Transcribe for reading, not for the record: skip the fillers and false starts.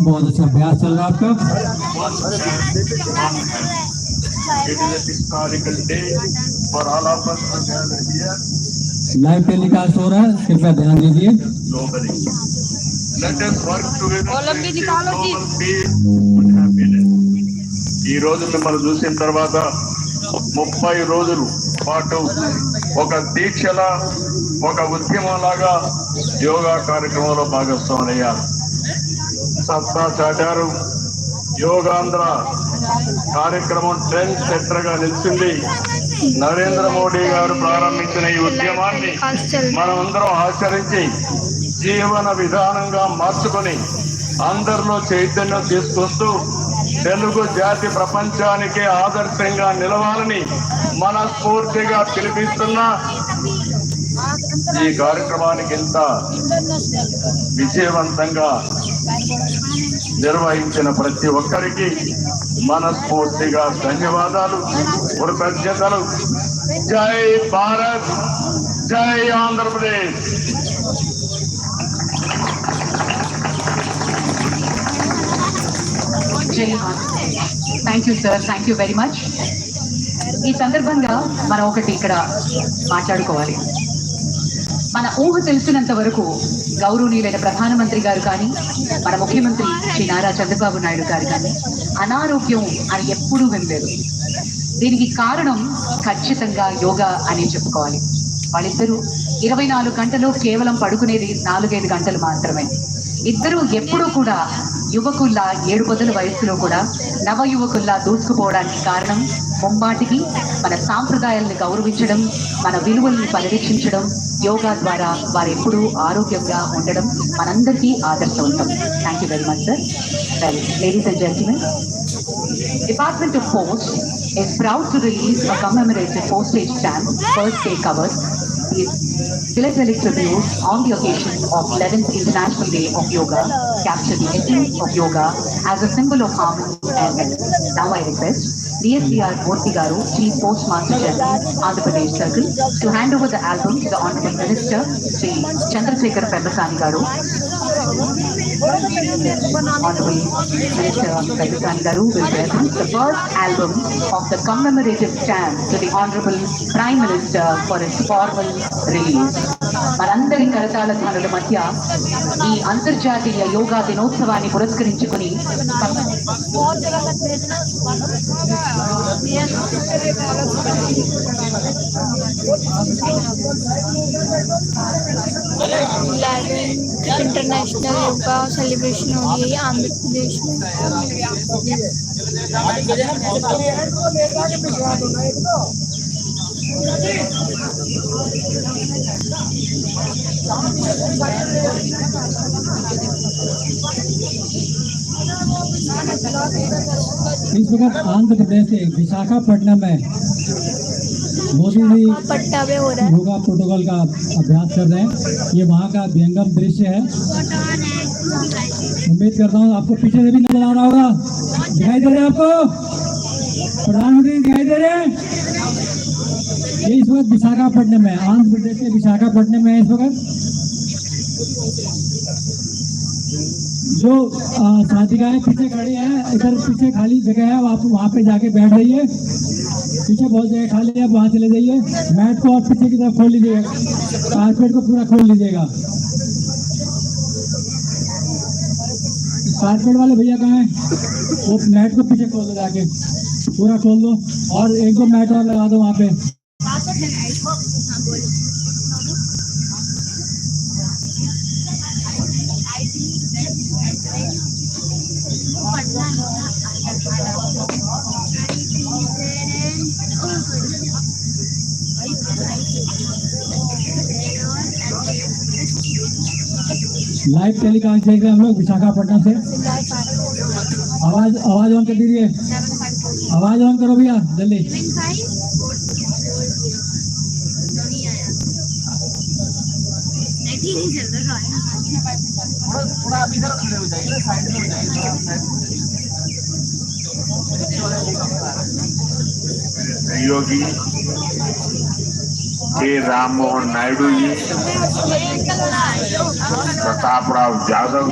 बहुत अच्छा अभ्यास चल रहा है आपका। It is a historical day for all of us to gather here live telecast हो रहा है, कृपया ध्यान दीजिए। globally. Let us work together to achieve global peace and happiness. ఈ రోజు మిమ్మల్ని చూసిన తర్వాత 30 రోజులు పాటు ఒక దీక్షలా ఒక ఉద్యమంలాగా యోగా కార్యక్రమంలో భాగస్వామయ్యారు. సత్తా చాటారు. యోగాంధ్ర కార్యక్రమం ట్రెండ్ సెట్టర్ గా నిలిచింది. నరేంద్ర మోడీ గారు ప్రారంభించిన ఈ ఉద్యమాన్ని మనమందరం ఆచరించి జీవన విధానంగా మార్చుకొని అందరిలో చైతన్యం తీసుకొస్తూ తెలుగు జాతి ప్రపంచానికి ఆదర్శంగా నిలవాలని మనస్ఫూర్తిగా పిలిపిస్తున్న ఈ కార్యక్రమానికి ఇంత విజయవంతంగా నిర్వహించిన ప్రతి ఒక్కరికి మనస్ఫూర్తిగా ధన్యవాదాలు, కృతజ్ఞతలు. జై భారత్, జై Andhra Pradesh. Thank you sir, thank you very much. ఈ సందర్భంగా మనం ఒకటి ఇక్కడ మాట్లాడుకోవాలి. మన ఊహ తెలిసినంత వరకు గౌరవనీయులైన ప్రధానమంత్రి గారు కానీ, మన ముఖ్యమంత్రి శ్రీ నారా చంద్రబాబు నాయుడు గారు కానీ అనారోగ్యం అని ఎప్పుడూ వినలేదు. దీనికి కారణం ఖచ్చితంగా యోగా అని చెప్పుకోవాలి. వాళ్ళిద్దరూ 24 గంటలు కేవలం పడుకునేది 4-5 గంటలు మాత్రమే. ఇద్దరు ఎప్పుడూ కూడా యువకుల్లా 7 పొదల వయస్సులో కూడా నవ యువకుల్లా దూసుకుపోవడానికి కారణం ముమ్మాటికి మన సాంప్రదాయాలను గౌరవించడం, మన విలువల్ని పరిరక్షించడం. యోగా ద్వారా వారు ఎప్పుడూ ఆరోగ్యంగా ఉండడం మనందరికీ ఆదర్శవంతం. Thank you very much sir. Well, ladies and gentlemen, Department of Post is proud to release a commemorative postage stamp, first day covers, with philatelic tributes on the occasion of 11th International Day of Yoga, capture the essence of yoga as a symbol of harmony and health. Now I request DSCR Murthy Garu, Chief Postmaster General, Andhra Pradesh Circle, to hand over the album to the Honorable Minister, Sri Chandrasekhar Pembasani Garu. Honorable Minister Pembasani Garu will present the first album of the commemorative stamp to the Honorable Prime Minister for its formal release. మనందరి కరతాళ ధ్వనుల మధ్య ఈ అంతర్జాతీయ యోగా దినోత్సవాన్ని పురస్కరించుకుని international yoga celebration हो रही है आंध्र प्रदेश में। इस वक्त आंध्र प्रदेश के विशाखापट्टनम में मोदी जी योगा प्रोटोकॉल का अभ्यास कर रहे हैं। ये वहाँ का व्यंगम दृश्य है। उम्मीद करता हूँ आपको पीछे से भी नजर आ रहा होगा। दिखाई दे रहे हैं आपको? प्रधानमंत्री दिखाई दे रहे हैं? ये इस वक्त विशाखापट्टनम में, आंध्र प्रदेश के विशाखापट्टनम में इस वक्त जो साथिकाएं पीछे खड़ी हैं, इधर पीछे खाली जगह है, आप वहाँ पे जाके बैठ जाइए। पीछे बहुत जगह खाली है, वहाँ चले जाइए। मैट को और पीछे की तरफ खोल लीजिएगा, कारपेट को पूरा खोल लीजिएगा। कारपेट वाले भैया कहाँ हैं? वो मैट को पीछे खोल दो, जाके पूरा खोल दो और 1-2 मैट और लगा दो वहाँ पे। लाइव टेलीकास्ट देख रहे हैं हम लोग विशाखापट्टनम से। आवाज ऑन कर दीजिए, आवाज ऑन करो भैया जल्दी। सहयोगी के राम मोहन नायडू जी, प्रताप राव यादव